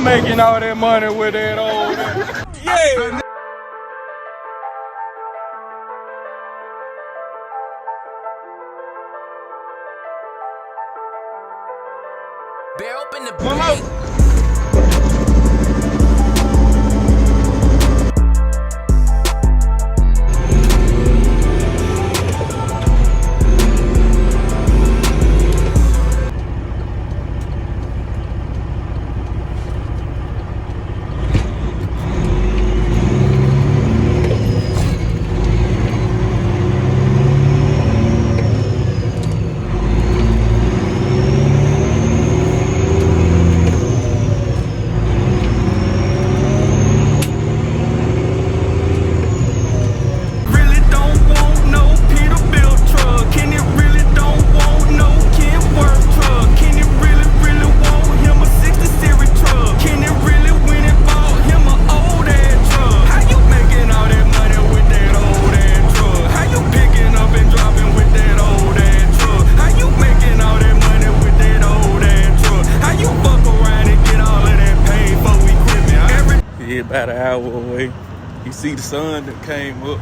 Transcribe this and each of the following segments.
making all that money with that old. Yeah. Bear open the bank. About an hour away. You see the sun that came up.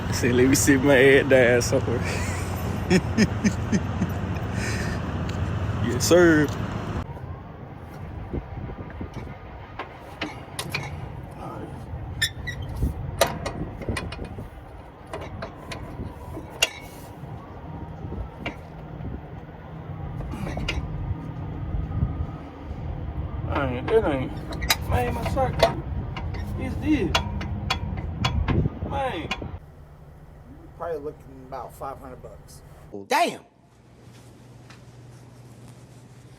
I said, let me sit my head down somewhere. Yes, sir. That ain't. Man, my sock. It's this. Man. Probably looking about $500. Damn.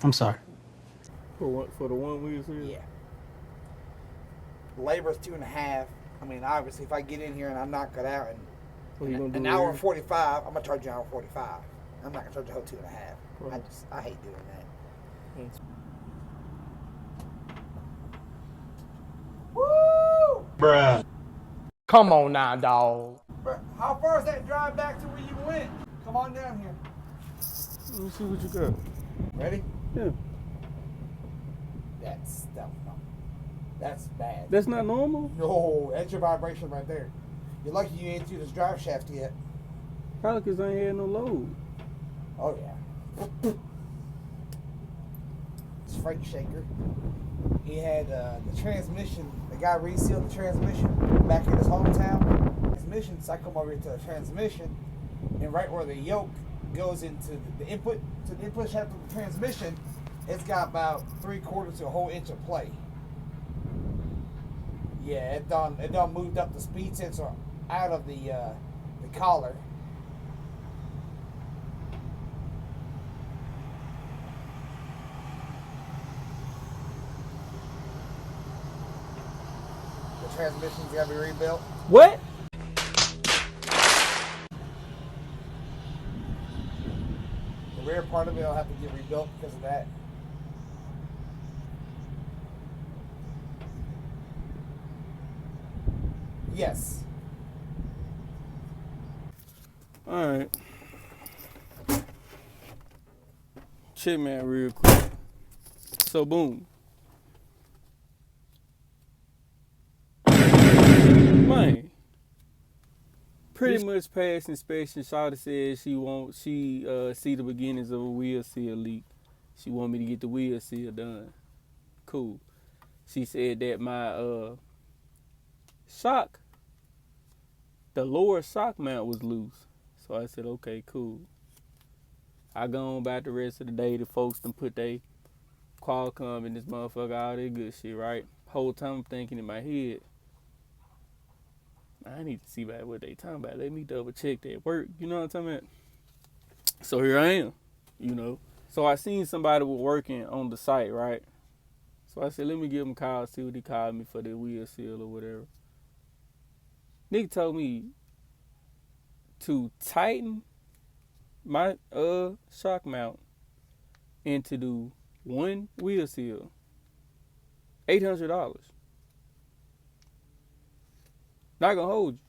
I'm sorry. For what? For the one we was here? Yeah. Labor's 2.5. I mean, obviously, if I get in here and I knock it out in an hour and 45, I'm gonna charge you an hour and 45. I'm not gonna charge you a whole 2.5. Right. I hate doing that. Yes. Woo! Bruh. Come on now, dog. Bruh, how far is that drive back to where you went? Come on down here. Let me see what you got. Ready? Yeah. That's bad. That's not normal? No, that's your vibration right there. You're lucky you ain't through this drive shaft yet. Probably because I ain't had no load. Oh, yeah. It's Frank Shaker. He had the transmission, the guy resealed the transmission back in his hometown. Transmission, so I come over here to the transmission, and right where the yoke goes into the input, to the input shaft of the transmission, it's got about 3/4 to a whole inch of play. Yeah, it done moved up the speed sensor out of the collar. The transmission's gotta be rebuilt. What? The rear part of it will have to get rebuilt because of that. Yes. All right. Check me out real quick. So, boom. Man. Pretty much past inspection. Shawty said she see the beginnings of a wheel seal leak. She want me to get the wheel seal done. Cool. She said that my shock, the lower shock mount was loose. So I said, okay, cool. I go on about the rest of the day. The folks done put they Qualcomm in this motherfucker, all that good shit, right? Whole time I'm thinking in my head, I need to see about what they talking about. Let me double check that work. You know what I'm talking about? So here I am, you know. So I seen somebody was working on the site, right? So I said, let me give him a call, see what he called me for the wheel seal or whatever. Nick told me to tighten my shock mount and to do one wheel seal. $800. Not gonna hold you.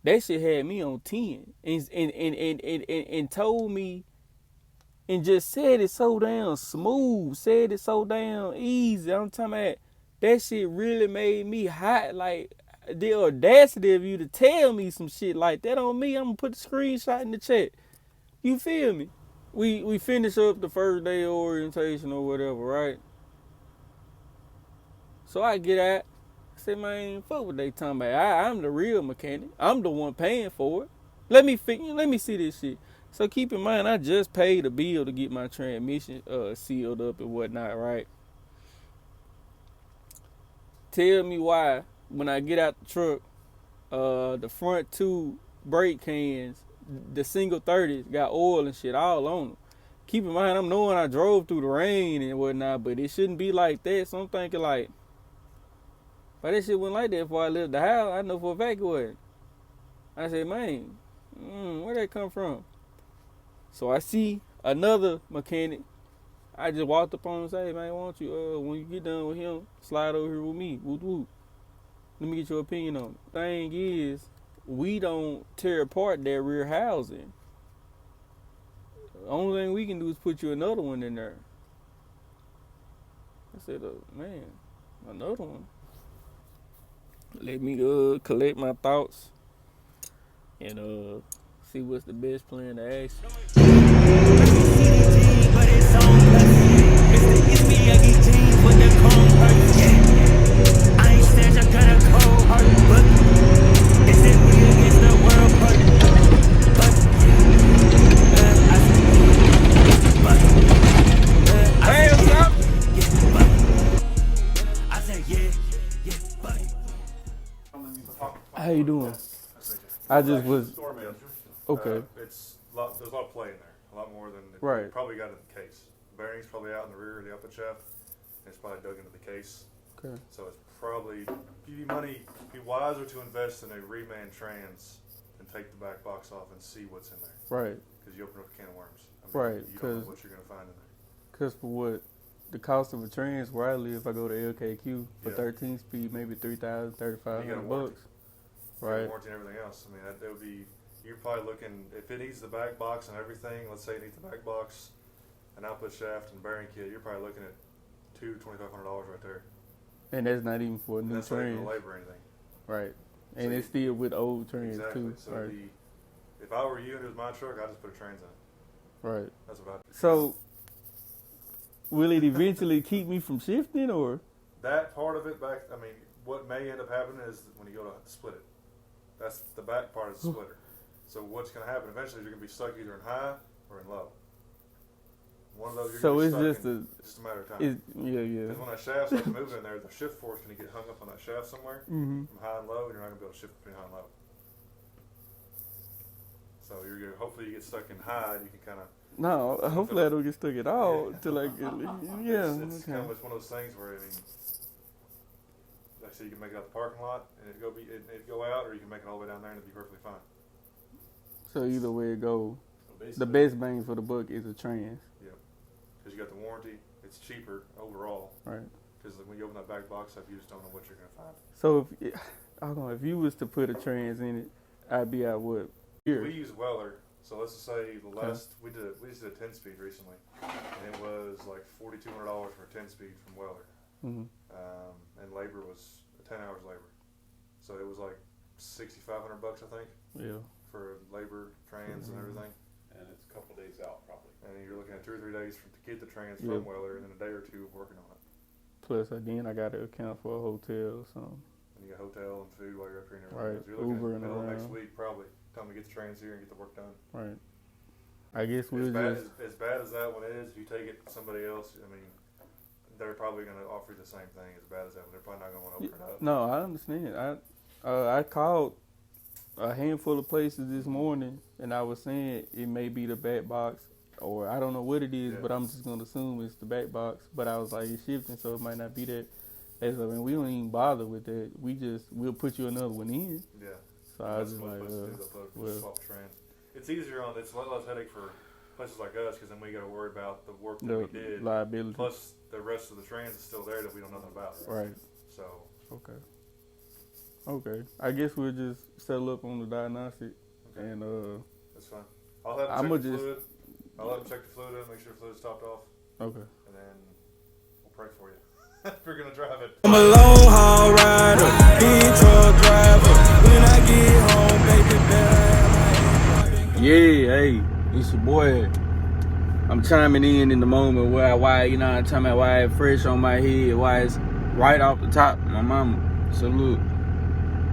That shit had me on 10 and told me and just said it so damn smooth, said it so damn easy. I'm talking about that shit really made me hot. Like the audacity of you to tell me some shit like that on me, I'm gonna put the screenshot in the chat. You feel me? We finish up the first day of orientation or whatever, right? So I get out. I say, man, fuck what they talking about. I'm the real mechanic. I'm the one paying for it. Let me see this shit. So keep in mind, I just paid a bill to get my transmission sealed up and whatnot, right? Tell me why when I get out the truck, the front two brake cans, the single 30s got oil and shit all on them. Keep in mind, I'm knowing I drove through the rain and whatnot, but it shouldn't be like that. So I'm thinking like, but that shit wasn't like that before I left the house. I know for a fact it wasn't. I said, man, where that come from? So I see another mechanic. I just walked up on him and say, hey, man, why don't you, when you get done with him, slide over here with me. Woot woot. Let me get your opinion on it. Thing is, we don't tear apart that rear housing. The only thing we can do is put you another one in there. I said, man, another one. Let me collect my thoughts and see what's the best plan to ask. How you doing? I just was Store manager. okay. There's a lot of play in there, a lot more than Right. you probably got in the case. The bearing's probably out in the rear of the output shaft, and it's probably dug into the case. Okay. So it's probably give you money. Be wiser to invest in a reman trans and take the back box off and see what's in there. Right. Because you open up a can of worms. Right, You don't know 'cause- what you're gonna find in there. Cause for what the cost of a trans where I live, if I go to LKQ for Yeah. 13 speed, maybe 3,000, 3,500 warranty. bucks. Right. Warranty and everything else. I mean, that would be. You're probably looking if it needs the back box and everything. Let's say it needs the back box, an output shaft, and bearing kit. You're probably looking at $2,500 right there. And that's not even for a new That's not even trans. the labor or anything. Right. And So it's still with old trans Exactly. too. So Right. if I were you and it was my truck, I'd just put a trans in it. Right. That's what I'd do. So will it eventually keep me from shifting or? That part of it back, I mean, what may end up happening is when you go to split it. That's the back part of the splitter. So what's going to happen eventually is you're going to be stuck either in high or in low. One of those you're So going it's to be just stuck in just a matter of time. Yeah. Because when that shaft starts moving in there, the shift force is going to get hung up on that shaft somewhere Mm-hmm. from high and low, and you're not going to be able to shift between high and low. So you're going to, hopefully you get stuck in high and you can kind of. No, hopefully I don't get stuck at all till I get. Yeah. It's Okay. kind of one of those things where, I mean, like I said, you can make it out the parking lot and it'd go out, or you can make it all the way down there and it'd be perfectly fine. So either way it goes, So the best bang for the buck is a trans. Yeah, because you got the warranty. It's cheaper overall. Right. Because when you open that back box up, you just don't know what you're gonna find. So if you was to put a trans in it, I'd be out what year? We use Weller, so let's just say the last we just did a 10-speed recently, and it was like $4,200 for a 10-speed from Weller, Mm-hmm. and labor was 10 hours labor, so it was like $6,500 I think Yeah. for labor, trans, and everything. And it's a couple days out probably. And you're looking at 2 or 3 days to get the trans Yeah. from Weller, and then a day or two working on it. Plus again, I got to account for a hotel or something. And you got hotel and food while you're up here and Right. everything. So you're looking Uber at and the middle of next around. week probably. Time to get the trans here and get the work done. Right. I guess we'll As bad as that one is, if you take it to somebody else, I mean, they're probably going to offer you the same thing as bad as that one. They're probably not going to want to open it up. No, I understand. I called a handful of places this morning, and I was saying it may be the back box, or I don't know what it is, Yeah. but I'm just gonna assume it's the back box. But I was like, it's shifting, so it might not be that. They said, I mean, we don't even bother with that. We'll put you another one in. Yeah. So I was That's just what like, most places do. They'll well. swap trans. It's easier it's a lot less headache for places like us because then we got to worry about the work that The we did. liability. Plus, the rest of the trans is still there that we don't know nothing about. Right. So, Okay. I guess we'll just settle up on the diagnostic, okay. and That's fine. I'll have to I'ma check the just- fluid. I'll let them check the fluid in, make sure the fluid's topped off, Okay. and then we'll pray for you. If you're gonna drive it. I'm a long haul rider, big truck driver. When I get home, baby, better. Yeah, hey, it's your boy. I'm chiming in the moment why you know I'm talking about why it's fresh on my head, why it's right off the top. My mama. So look,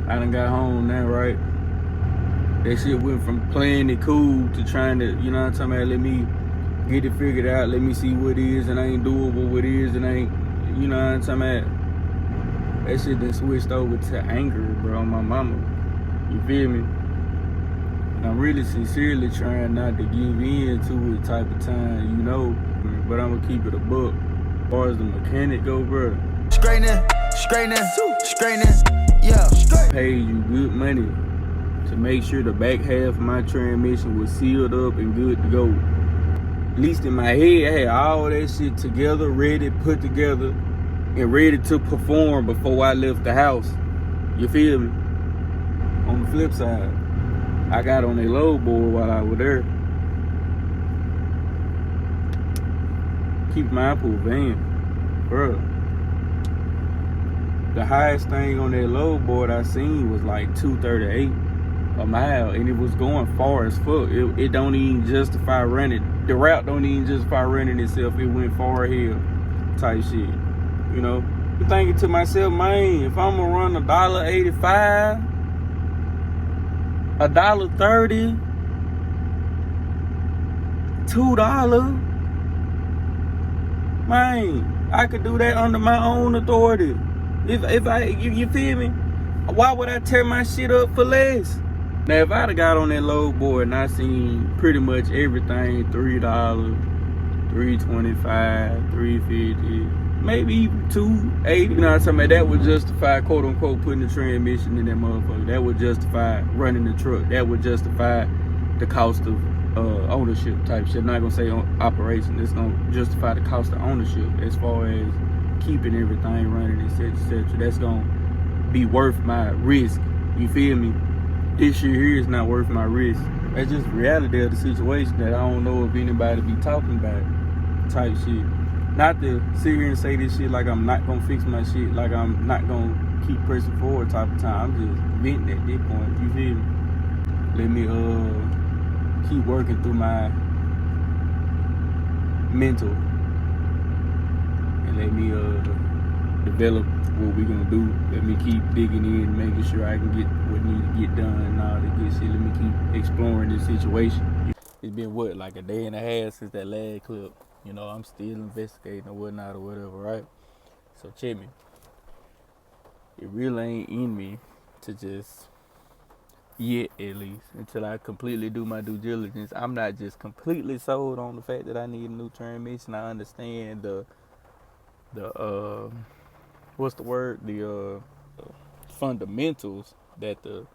I done got home now, right? That shit went from playing it cool to trying to, you know what I'm talking about, let me get it figured out, let me see what is and ain't doable, what is and ain't, you know what I'm talking about. That shit done switched over to anger, bro, on my mama. You feel me? And I'm really sincerely trying not to give in to it type of time, you know. But I'm gonna keep it a buck. As far as the mechanic go, bro. Straightening, yeah. Paid you good money to make sure the back half of my transmission was sealed up and good to go. At least in my head, I had all that shit together, ready, put together, and ready to perform before I left the house. You feel me? On the flip side, I got on a load board while I was there. Keep in mind, pool van, bro. The highest thing on that load board I seen was like 238 a mile, and it was going far as fuck. It don't even justify running. The route don't even justify running itself. It went far hill type shit. You know, I'm thinking to myself, man, if I'm gonna run $1.85, $1.30, $2, man, I could do that under my own authority. If you feel me? Why would I tear my shit up for less? Now, if I'd have got on that load board and I seen pretty much everything, $3, $3.25, $3.50, maybe even $2.80, you know what I'm talking about? That would justify, quote unquote, putting the transmission in that motherfucker. That would justify running the truck. That would justify the cost of ownership type shit. I'm not gonna say operation. It's gonna justify the cost of ownership as far as keeping everything running, etc., etc. That's gonna be worth my risk. You feel me? This shit here is not worth my risk. That's just reality of the situation that I don't know if anybody be talking about type shit. Not to sit here and say this shit like I'm not gonna fix my shit, like I'm not gonna keep pressing forward type of time. I'm just venting at this point. You feel me? Let me keep working through my mental and let me develop what we gonna do. Let me keep digging in, making sure I can get what needs to get done and all that good shit. Let me keep exploring this situation. It's been what, like a day and a half since that last clip. You know, I'm still investigating or whatnot or whatever, right? So check me. It really ain't in me to just, yet at least, until I completely do my due diligence. I'm not just completely sold on the fact that I need a new transmission. I understand the what's the word? The fundamentals that the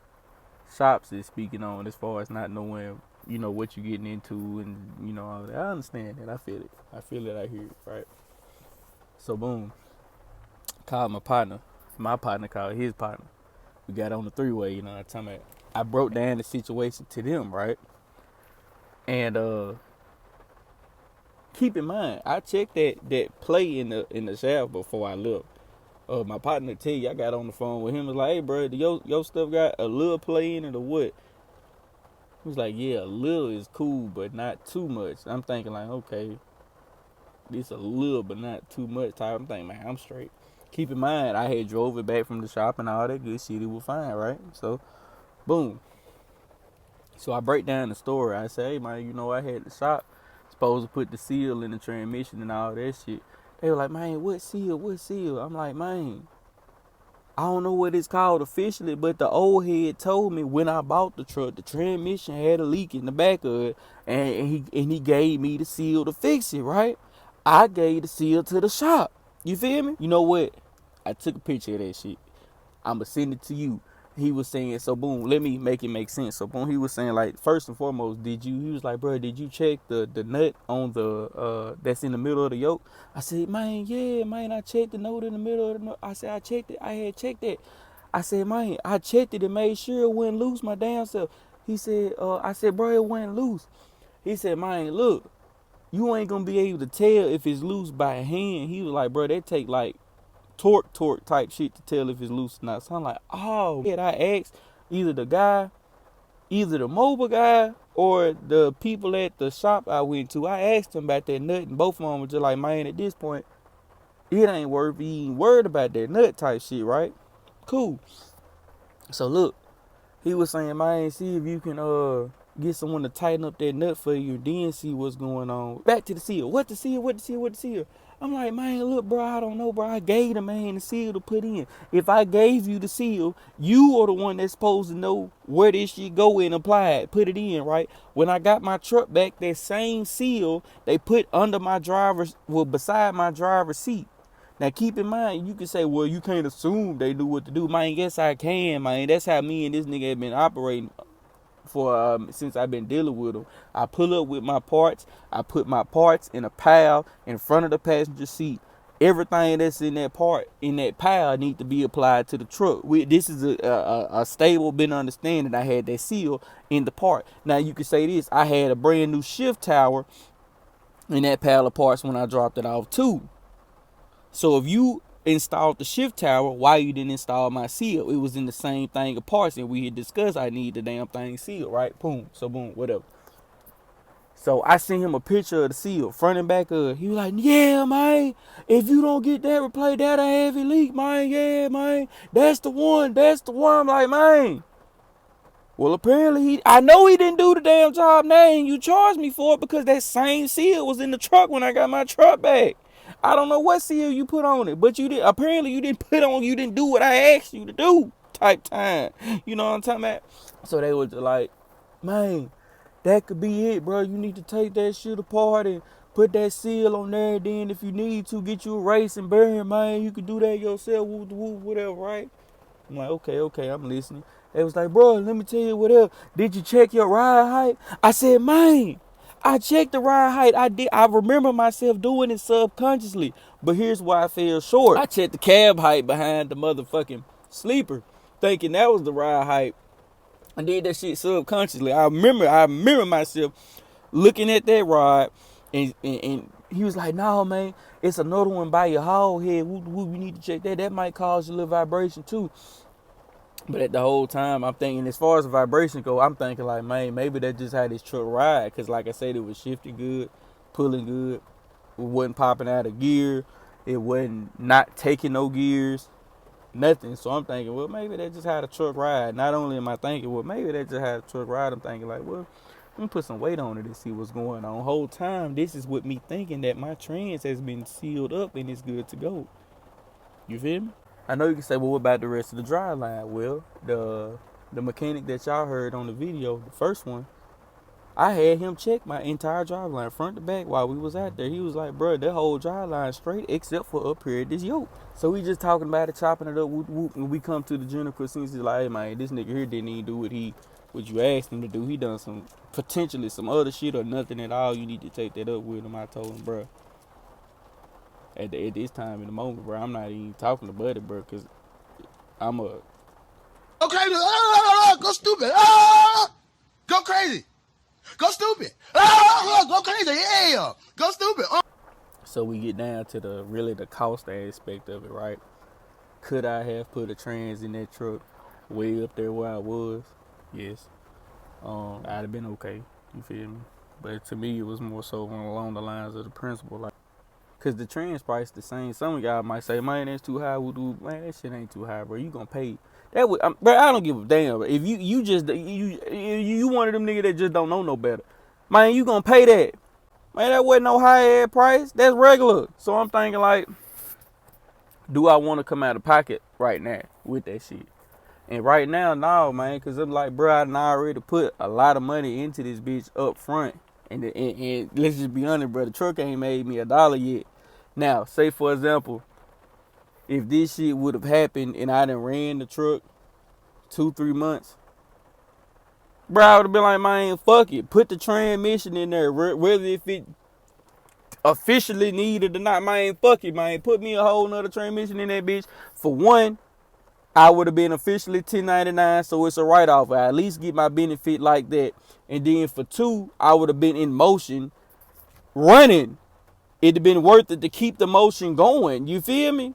shops is speaking on as far as not knowing, you know, what you're getting into and, you know, all that. I understand that. I feel it. I feel it. I hear it, right? So, boom. Called my partner. My partner called his partner. We got on the three-way, you know what I'm talking about. I broke down the situation to them, right? And keep in mind, I checked that play in the shaft before I left. My partner tell you, I got on the phone with him. Was like, hey, bro, your stuff got a little play in it or what? He was like, yeah, a little is cool, but not too much. I'm thinking like, okay, this a little, but not too much type. I'm thinking, man, I'm straight. Keep in mind, I had drove it back from the shop and all that good shit. It was fine, right? So, boom. So I break down the story. I say, hey, man, you know, I had the shop supposed to put the seal in the transmission and all that shit. They were like, man, what seal? What seal? I'm like, man, I don't know what it's called officially, but the old head told me when I bought the truck, the transmission had a leak in the back of it, and he gave me the seal to fix it, right? I gave the seal to the shop. You feel me? You know what? I took a picture of that shit. I'ma send it to you. He was saying, so boom, let me make it make sense. So boom, he was saying, like, first and foremost, he was like, bro, did you check the nut on the that's in the middle of the yoke? I said, man, yeah, man, I checked the nut in the middle of the nut. I said, I checked it. I had checked it. I said, man, I checked it and made sure it wouldn't loose my damn self. He said, I said, bro, it wasn't loose. He said, man, look, you ain't gonna be able to tell if it's loose by hand. He was like, bro, that take like torque type shit to tell if it's loose or not. So I'm like, oh, yeah. I asked either the mobile guy or the people at the shop I went to. I asked them about that nut, and both of them were just like, man, at this point, it ain't worth being worried about that nut type shit, right? Cool. So look, he was saying, man, see if you can get someone to tighten up that nut for you, then see what's going on. Back to the seal. What the seal? I'm like, man, look, bro, I don't know, bro. I gave the man the seal to put in. If I gave you the seal, you are the one that's supposed to know where this shit go and apply it, put it in, right? When I got my truck back, that same seal they put under beside my driver's seat. Now, keep in mind, you can say, well, you can't assume they do what to do. Man, yes, I can, man. That's how me and this nigga have been operating for since I've been dealing with him. I pull up with my parts. I put my parts in a pile in front of the passenger seat. Everything that's in that pile need to be applied to the truck. This is a stable been understanding. I had that seal in the part. Now, you could say this. I had a brand new shift tower in that pile of parts when I dropped it off, too. So if you installed the shift tower, why you didn't install my seal? It was in the same thing of parts, and we had discussed I need the damn thing sealed, right? Boom. So boom, whatever. So I sent him a picture of the seal, front and back of it. He was like, yeah, man, if you don't get that replaced, that a heavy leak, man. Yeah, man. That's the one. I'm like, man. Well, apparently I know he didn't do the damn job now, and you charged me for it because that same seal was in the truck when I got my truck back. I don't know what seal you put on it, but you did. Apparently you didn't do what I asked you to do type time. You know what I'm talking about? So they were like, man, that could be it, bro. You need to take that shit apart and put that seal on there. Then if you need to, get you a racing bearing, man. You can do that yourself, whatever, right? I'm like, okay, I'm listening. They was like, bro, let me tell you whatever. Did you check your ride height? I said, man, I checked the ride height. I did. I remember myself doing it subconsciously. But here's why I fell short. I checked the cab height behind the motherfucking sleeper, thinking that was the ride height. I did that shit subconsciously. I remember myself looking at that rod, and he was like, no, man, it's another one by your hog head. We need to check that. That might cause a little vibration too. But at the whole time, I'm thinking, as far as the vibration go, I'm thinking like, man, maybe that's just how this truck ride. Because like I said, it was shifting good, pulling good. It wasn't popping out of gear. It wasn't not taking no gears, nothing. So I'm thinking, well, maybe that's just how the truck ride. Not only am I thinking, well, maybe that's just how the truck ride. I'm thinking like, well, let me put some weight on it and see what's going on. Whole time, this is with me thinking that my trans has been sealed up and it's good to go. You feel me? I know you can say, well, what about the rest of the drive line? Well, the mechanic that y'all heard on the video, the first one, I had him check my entire drive line, front to back, while we was out there. He was like, bro, that whole drive line straight except for up here at this yoke. So we just talking about it, chopping it up, whoop, whoop, and we come to the general conclusion. He's like, hey, man, this nigga here didn't even do what you asked him to do. He done potentially some other shit or nothing at all. You need to take that up with him. I told him, bro. At this time in the moment, bro, I'm not even talking to Buddy, bro, because I'm a... Okay, go stupid. Go crazy. Go stupid. Go crazy. Yeah. Go stupid. So we get down to the cost aspect of it, right? Could I have put a trans in that truck way up there where I was? Yes. I'd have been okay. You feel me? But to me, it was more so along the lines of the principle, like, cause the trans price the same. Some of y'all might say, man, that's too high. Man, that shit ain't too high, bro. You gonna pay that? Bro, I don't give a damn. If you one of them niggas that just don't know no better, man, you gonna pay that? Man, that wasn't no high ass price. That's regular. So I'm thinking like, do I want to come out of pocket right now with that shit? And right now, no, man, cause I'm like, bro, I already put a lot of money into this bitch up front. And let's just be honest, bro, the truck ain't made me $1 yet. Now, say for example, if this shit would have happened and I done ran the truck 2-3 months, bro, I would have been like, man, fuck it. Put the transmission in there, whether if it officially needed or not, man, fuck it, man. Put me a whole nother transmission in that bitch. For one, I would have been officially 1099, so it's a write-off. I at least get my benefit like that. And then for two, I would have been in motion running, it'd have been worth it to keep the motion going. You feel me?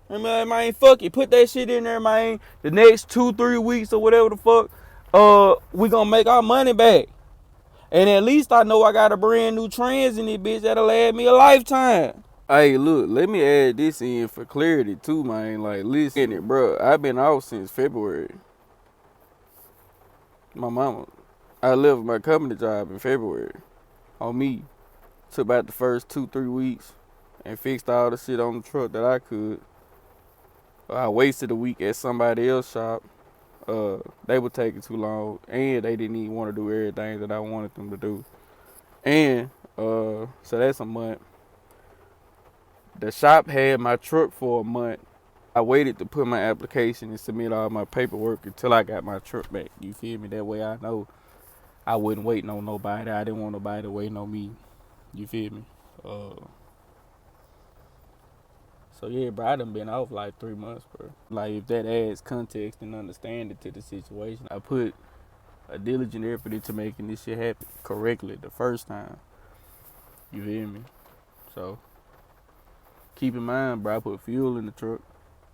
I mean, man, fuck it. Put that shit in there, man. The next 2-3 weeks or whatever the fuck, we gonna make our money back. And at least I know I got a brand new trans in this bitch that'll last me a lifetime. Hey, look, let me add this in for clarity too, man. Like, listen it, bro. I've been out since February. My mama. I left my company job in February. On me. Took about the first 2-3 weeks and fixed all the shit on the truck that I could. I wasted a week at somebody else's shop. They were taking too long, and they didn't even want to do everything that I wanted them to do. And so that's a month. The shop had my truck for a month. I waited to put my application and submit all my paperwork until I got my truck back. You feel me? That way I know I wasn't waiting on nobody. I didn't want nobody to wait on me. You feel me? So yeah, bro, I done been off like 3 months, bro. Like, if that adds context and understanding to the situation, I put a diligent effort into making this shit happen correctly the first time. You feel me? So keep in mind, bro, I put fuel in the truck.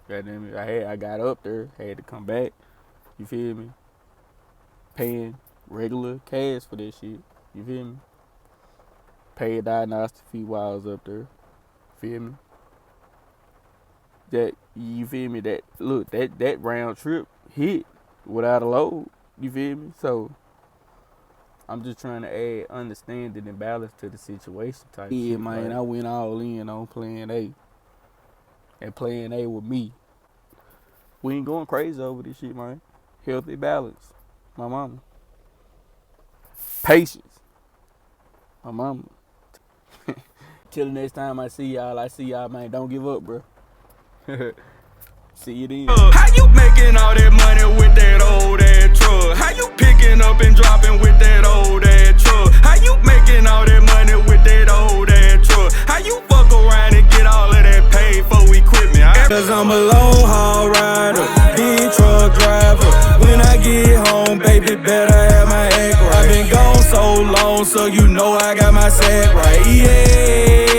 Goddamn it, I got up there, had to come back. You feel me? Paying regular cash for that shit. You feel me? Paid diagnostic fee while I was up there. Feel me? That, you feel me, that, look, that round trip hit without a load, you feel me? So I'm just trying to add understanding and balance to the situation type shit. Yeah, man, right? I went all in on plan A. And plan A with me. We ain't going crazy over this shit, man. Healthy balance. My mama. Patience. My mama. Till the next time I see y'all, man. Don't give up, bro. See you then. How you making all that money with that old ass truck? How you picking up and dropping with that old ass truck? How you making all that money with that old ass truck? How you fuck around and get all of that paid for equipment? Cause I'm a long haul rider, big truck driver. When I get home, baby, better have my act right. I've been gone so long, so you know I got my sack right. Yeah.